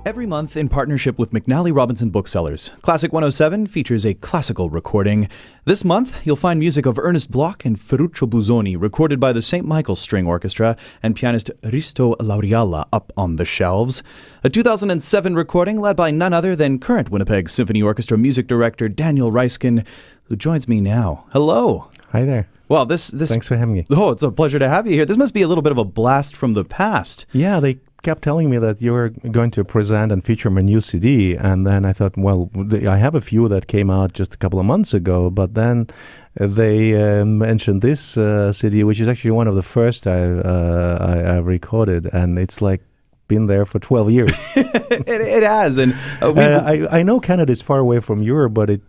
Every month, in partnership with McNally Robinson Booksellers, Classic 107 features a classical recording. This month, you'll find music of Ernest Bloch and Ferruccio Busoni, recorded by the St. Michel String Orchestra and pianist Risto Lauriala, up on the shelves. A 2007 recording led by none other than current Winnipeg Symphony Orchestra music director Daniel Raiskin, who joins me now. Hello. Hi there. Well, this Thanks for having me. Oh, it's a pleasure to have you here. This must be a little bit of a blast from the past. Yeah, they kept telling me that you were going to present and feature my new CD, and then I thought, well, I have a few that came out just a couple of months ago, but then they mentioned this CD, which is actually one of the first I've recorded, and it's like been there for 12 years. It has, and I know Canada is far away from Europe, but it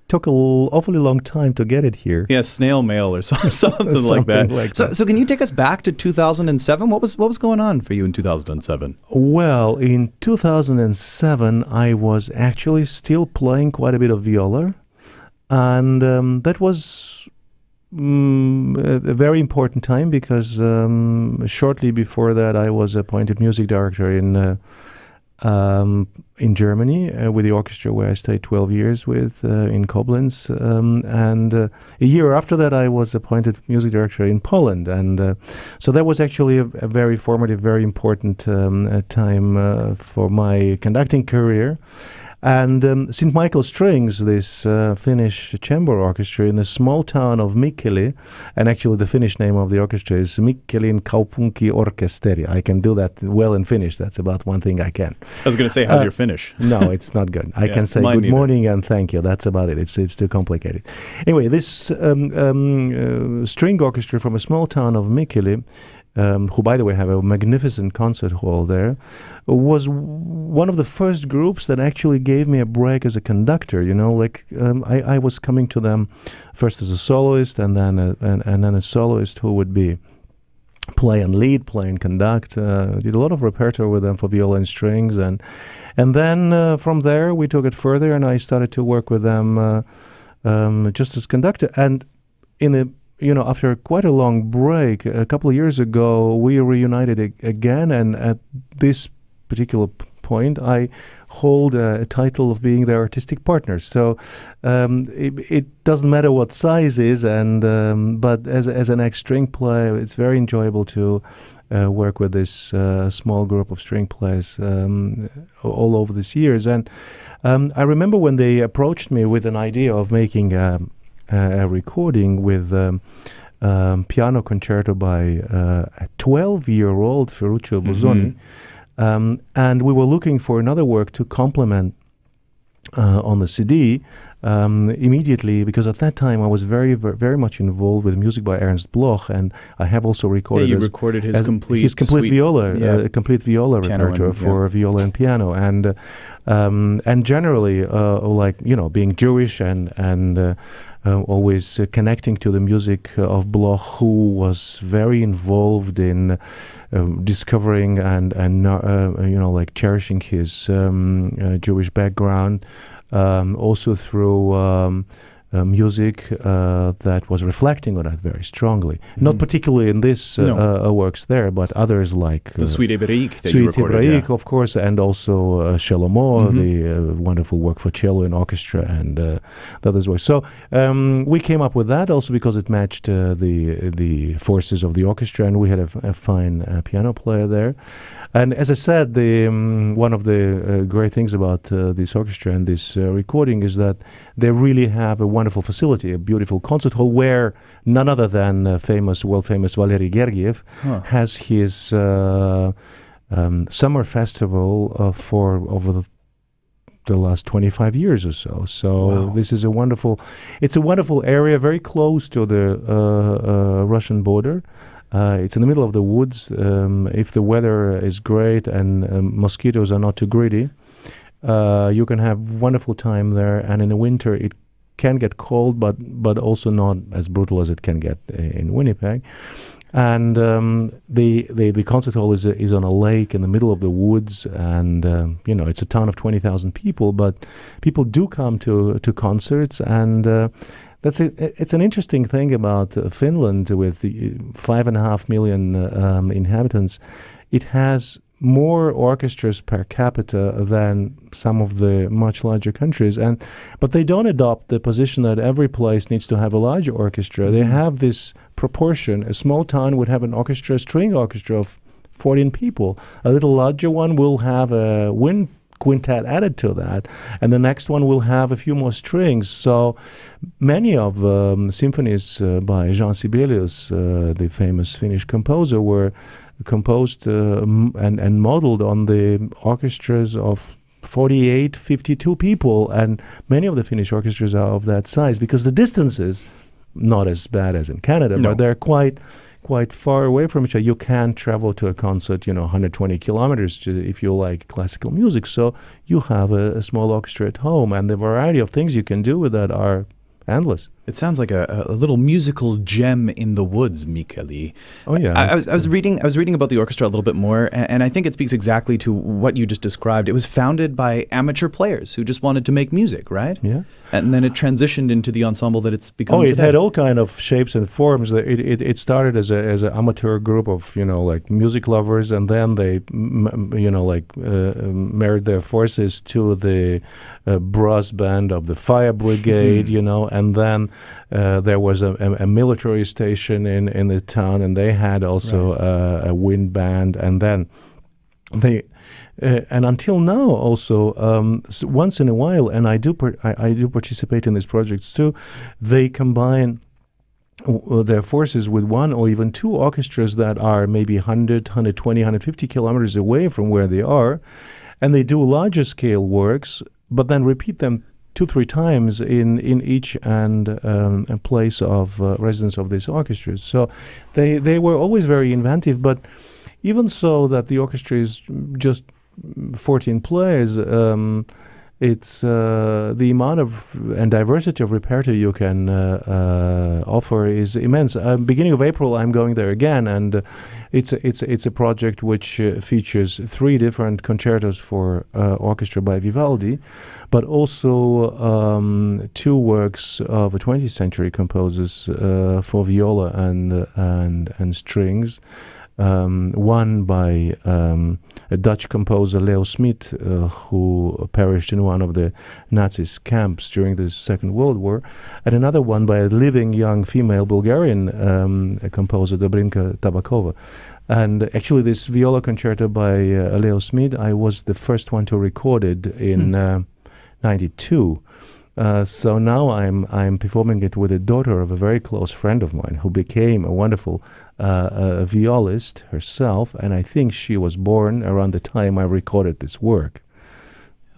took an awfully long time to get it here. Yeah, snail mail or something like that. So can you take us back to 2007? What was going on for you in 2007? Well, in 2007, I was actually still playing quite a bit of viola, and that was a very important time because shortly before that, I was appointed music director in Germany with the orchestra where I stayed 12 years with in Koblenz, and a year after that I was appointed music director in Poland, and so that was actually a very formative, very important time for my conducting career. And St. Michel Strings, this Finnish chamber orchestra in the small town of Mikkeli, and actually the Finnish name of the orchestra is Mikkelin Kaupunki Orkesteri. I can do that well in Finnish. That's about one thing I can. I was going to say, how's your Finnish? No, it's not good. I can say good morning and thank you. That's about it. It's too complicated. Anyway, this string orchestra from a small town of Mikkeli, who, by the way, have a magnificent concert hall there, was one of the first groups that actually gave me a break as a conductor. You know, like I was coming to them first as a soloist, and then a soloist who would be play and lead, play and conduct. Did a lot of repertoire with them for viola and strings, and then from there we took it further, and I started to work with them just as conductor. And after quite a long break, a couple of years ago, we reunited again, and at this particular point, I hold a title of being their artistic partner. So it doesn't matter what size is, but as an ex-string player, it's very enjoyable to work with this small group of string players all over these years. And I remember when they approached me with an idea of making a recording with piano concerto by a 12-year-old Ferruccio Busoni, and we were looking for another work to complement on the CD immediately, because at that time I was very, very, very much involved with music by Ernest Bloch, and I have also recorded his complete viola, complete viola repertoire for viola and piano, and generally being Jewish and always connecting to the music of Bloch, who was very involved in discovering and cherishing his Jewish background, also through music that was reflecting on that very strongly. Not particularly in this works there, but others like the Suite Hébraïque that you recorded, of course, and also Shlomo, the wonderful work for cello and orchestra, and the others works. So we came up with that also because it matched the forces of the orchestra, and we had a fine piano player there. And as I said, one of the great things about this orchestra and this recording is that they really have a wonderful facility, a beautiful concert hall, where none other than world-famous Valery Gergiev has his summer festival for over the last 25 years or so. So This is a wonderful area, very close to the Russian border. It's in the middle of the woods. If the weather is great and mosquitoes are not too greedy, you can have wonderful time there. And in the winter, it can get cold, but also not as brutal as it can get in Winnipeg. And the concert hall is on a lake in the middle of the woods, and it's a town of 20,000 people, but people do come to concerts, and it's an interesting thing about Finland with 5.5 million inhabitants. It has more orchestras per capita than some of the much larger countries, but they don't adopt the position that every place needs to have a larger orchestra. They have this proportion. A small town would have an orchestra, string orchestra of 14 people. A little larger one will have a wind quintet added to that, and the next one will have a few more strings. So many of symphonies by Jean Sibelius, the famous Finnish composer, were composed and modeled on the orchestras of 48, 52 people, and many of the Finnish orchestras are of that size because the distance is not as bad as in Canada, but they're quite far away from each other. You can't travel to a concert, 120 kilometers if you like classical music. So you have a small orchestra at home, and the variety of things you can do with that are endless. It sounds like a little musical gem in the woods, Michele. Oh yeah. I was reading about the orchestra a little bit more, and I think it speaks exactly to what you just described. It was founded by amateur players who just wanted to make music, right? Yeah. And then it transitioned into the ensemble that it's become. Oh, it today. had all kind of shapes and forms. It started as an amateur group of like music lovers, and then they married their forces to the brass band of the fire brigade, and then there was a military station in the town, and they had also a wind band, and then they. And until now, also once in a while, and I do participate in these projects too. They combine their forces with one or even two orchestras that are maybe 100, 120, 150 kilometers away from where they are, and they do larger scale works, but then repeat them 2-3 times in each and a place of residence of these orchestras. So they were always very inventive, but even so that the orchestra is just 14 players, it's the amount of and diversity of repertoire you can offer is immense. Beginning of April, I'm going there again, and it's a project which features 3 different concertos for orchestra by Vivaldi, but also 2 works of a 20th century composers for viola and strings. One by a Dutch composer, Leo Smit, who perished in one of the Nazis' camps during the Second World War, and another one by a living young female Bulgarian composer, Dobrinka Tabakova. And actually, this viola concerto by Leo Smit, I was the first one to record it in '92. So now I'm performing it with a daughter of a very close friend of mine who became a wonderful violist herself, and I think she was born around the time I recorded this work.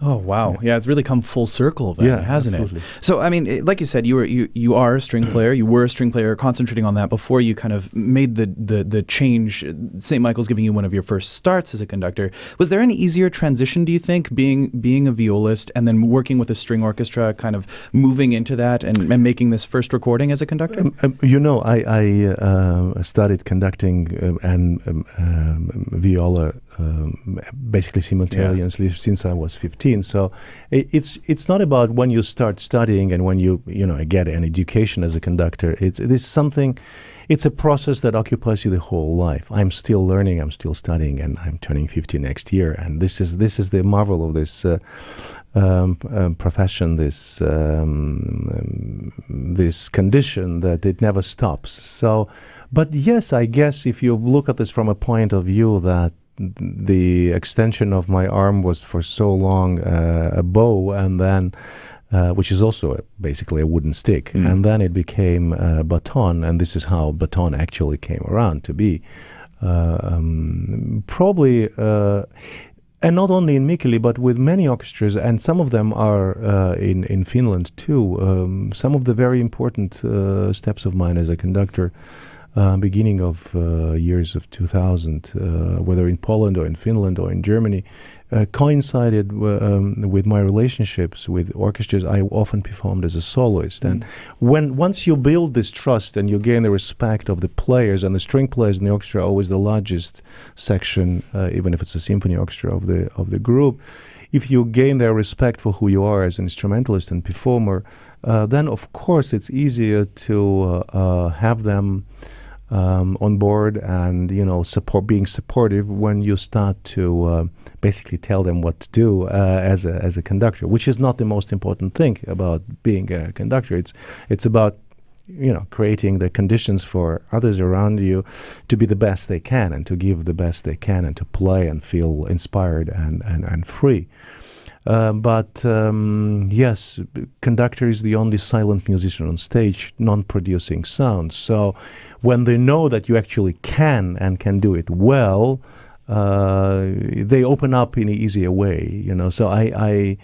Oh wow! Yeah, it's really come full circle then, hasn't absolutely. it? So I mean, like you said, you are a string player. You were a string player, concentrating on that before you kind of made the change. St. Michael's giving you one of your first starts as a conductor. Was there any easier transition, do you think, being a violist and then working with a string orchestra, kind of moving into that and making this first recording as a conductor? I studied conducting and viola basically simultaneously since I was 15. So it's not about when you start studying and when you get an education as a conductor. It's a process that occupies you the whole life. I'm still learning, I'm still studying, and I'm turning 50 next year. And this is the marvel of this profession, this condition, that it never stops. So, but yes, I guess if you look at this from a point of view that the extension of my arm was for so long a bow, and then which is also basically a wooden stick, and then it became a baton, and this is how baton actually came around to be. Probably, and not only in Mikkeli, but with many orchestras, and some of them are in Finland too. Some of the very important steps of mine as a conductor, beginning of years of 2000, whether in Poland or in Finland or in Germany, coincided with my relationships with orchestras. I often performed as a soloist, and once you build this trust and you gain the respect of the players, and the string players in the orchestra are always the largest section, even if it's a symphony orchestra of the group. If you gain their respect for who you are as an instrumentalist and performer, then of course it's easier to have them on board, and being supportive when you start to basically tell them what to do as a conductor, which is not the most important thing about being a conductor. It's about creating the conditions for others around you to be the best they can and to give the best they can and to play and feel inspired and free. But yes, conductor is the only silent musician on stage, non-producing sound. So when they know that you actually can do it well, they open up in an easier way. So I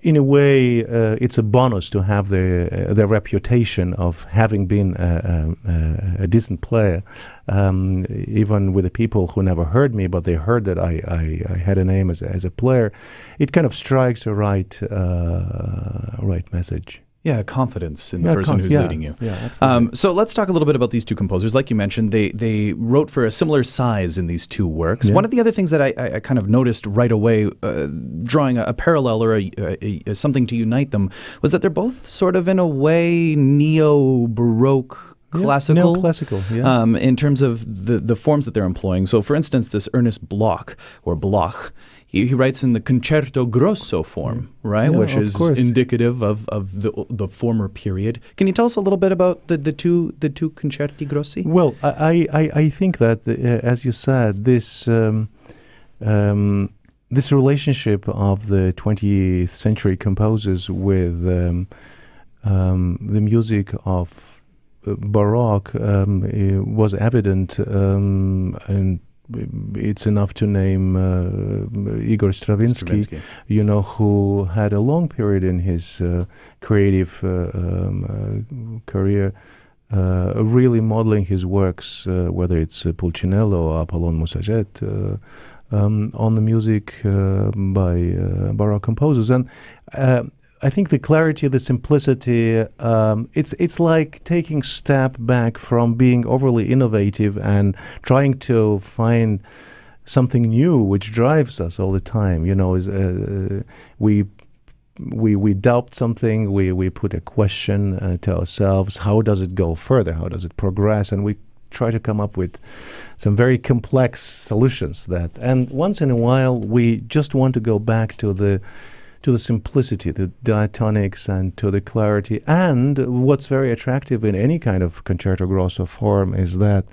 in a way, it's a bonus to have the reputation of having been a decent player, even with the people who never heard me, but they heard that I had a name as a player. It kind of strikes a right message. Yeah, confidence in the person who's leading you. Yeah, absolutely. So let's talk a little bit about these two composers. Like you mentioned, they wrote for a similar size in these two works. Yeah. One of the other things that I kind of noticed right away, drawing a parallel or something to unite them, was that they're both sort of in a way neo-Baroque classical, neoclassical, yeah. In terms of the forms that they're employing. So, for instance, this Ernest Bloch, or Bloch, he writes in the concerto grosso form, right, which is indicative of the former period. Can you tell us a little bit about the two concerti grossi? Well, I think that as you said, this relationship of the 20th century composers with the music of Baroque was evident, and it's enough to name Igor Stravinsky, who had a long period in his creative career, really modeling his works, whether it's Pulcinello or Apollon Mussaget, on the music by Baroque composers. And I think the clarity, the simplicity, it's like taking a step back from being overly innovative and trying to find something new which drives us all the time. We doubt something, we put a question to ourselves, how does it go further, how does it progress, and we try to come up with some very complex solutions and once in a while we just want to go back to the simplicity, the diatonics, and to the clarity. And what's very attractive in any kind of concerto grosso form is that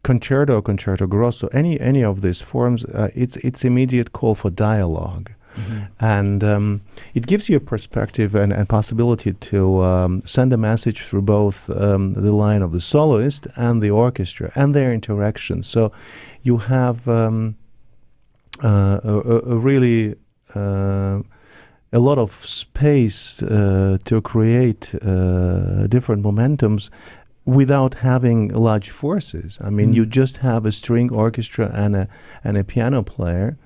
concerto grosso, any of these forms, it's immediate call for dialogue. Mm-hmm. And it gives you a perspective and possibility to send a message through both the line of the soloist and the orchestra and their interactions. So you have a really a lot of space to create different momentums without having large forces. I mean, you just have a string orchestra and a piano player.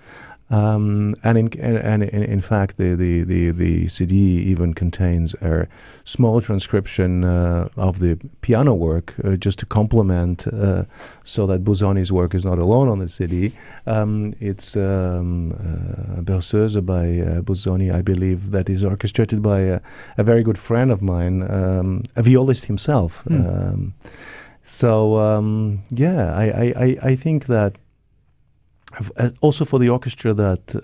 And in fact, the CD even contains a small transcription of the piano work just to complement, so that Busoni's work is not alone on the CD. It's Berceuse by Busoni, I believe, that is orchestrated by a very good friend of mine, a violist himself. I think that. Also for the orchestra that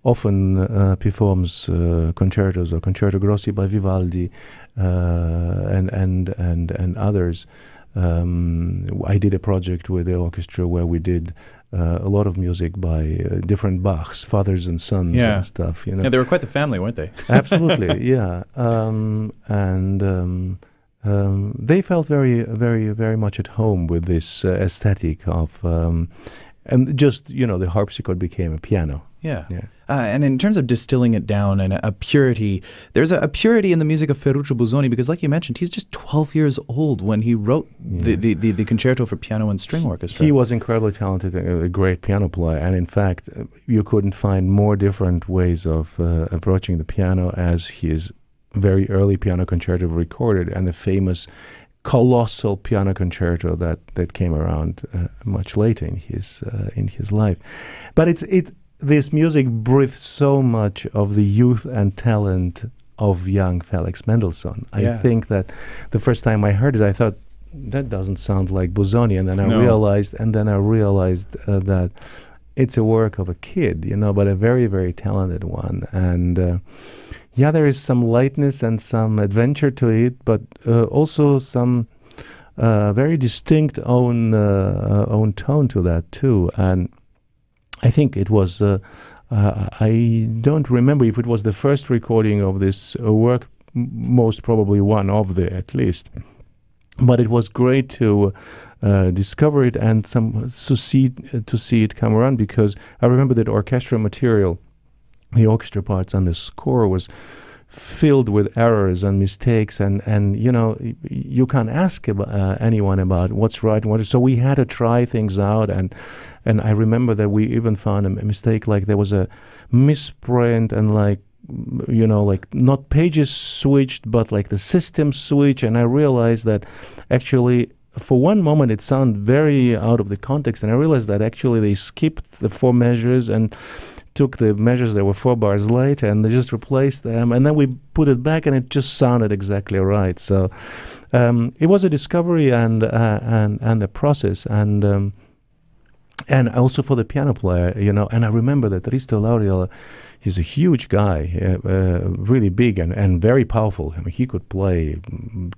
often performs concertos or concerto grossi by Vivaldi and others. I did a project with the orchestra where we did a lot of music by different Bachs, fathers and sons and stuff. Yeah, they were quite the family, weren't they? Absolutely, yeah. They felt very, very, very much at home with this aesthetic of. And just, the harpsichord became a piano. Yeah. And in terms of distilling it down and a purity, there's a purity in the music of Ferruccio Busoni because, like you mentioned, he's just 12 years old when he wrote the concerto for piano and string orchestra. He was incredibly talented, a great piano player. And in fact, you couldn't find more different ways of approaching the piano as his very early piano concerto recorded and the famous colossal piano concerto that came around much later in his life. But this music breathes so much of the youth and talent of young Felix Mendelssohn. I think that the first time I heard it, I thought, that doesn't sound like Busoni. And then I No. realized that it's a work of a kid, but a very, very talented one. And there is some lightness and some adventure to it, but also some very distinct own tone to that too. And I think it was. I don't remember if it was the first recording of this work. Most probably one of the, at least. But it was great to discover it and to see it come around, because I remember that orchestral material, the orchestra parts on the score, was filled with errors and mistakes, and you can't ask anyone about what's right and what is. So we had to try things out, and I remember that we even found a mistake, like there was a misprint, and like not pages switched, but like the system switch. And I realized that actually for one moment it sounded very out of the context, and I realized that actually they skipped the 4 measures and took the measures that were 4 bars late, and they just replaced them, and then we put it back, and it just sounded exactly right. So it was a discovery and the process, and also for the piano player, And I remember that Risto Lauriola, he's a huge guy, really big and very powerful. I mean, he could play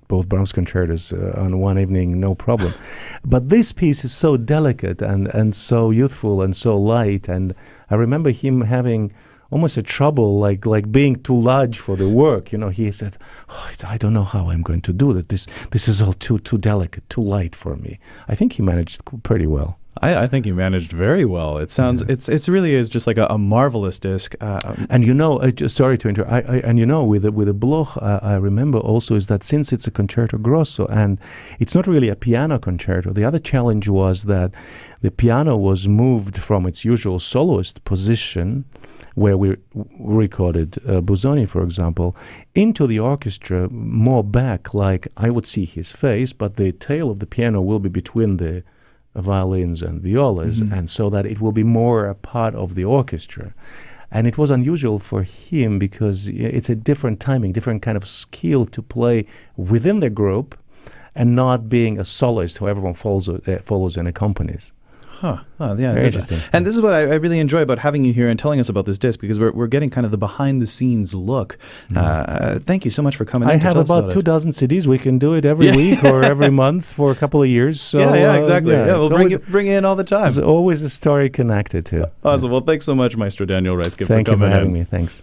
both Brahms concertos on one evening, no problem. But this piece is so delicate and so youthful and so light. And I remember him having almost a trouble, like being too large for the work. He said, I don't know how I'm going to do that. This is all too delicate, too light for me. I think he managed pretty well. I think you managed very well. It sounds it's really is just like a marvelous disc. And sorry to interrupt. With the Bloch, I remember also is that since it's a concerto grosso and it's not really a piano concerto, the other challenge was that the piano was moved from its usual soloist position, where we recorded Busoni, for example, into the orchestra more back, like I would see his face, but the tail of the piano will be between the violins and violas, and so that it will be more a part of the orchestra. And it was unusual for him because it's a different timing, different kind of skill to play within the group and not being a soloist who everyone follows and accompanies. Huh. Oh, yeah. Very interesting. And this is what I really enjoy about having you here and telling us about this disc, because we're getting kind of the behind-the-scenes look. Thank you so much for coming in. I have about 2 dozen CDs. We can do it every week or every month for a couple of years. So, exactly. We'll bring it in all the time. There's always a story connected to. Awesome. Well, thanks so much, Maestro Daniel Raiskin, for coming in. Thank you for having me. Thanks.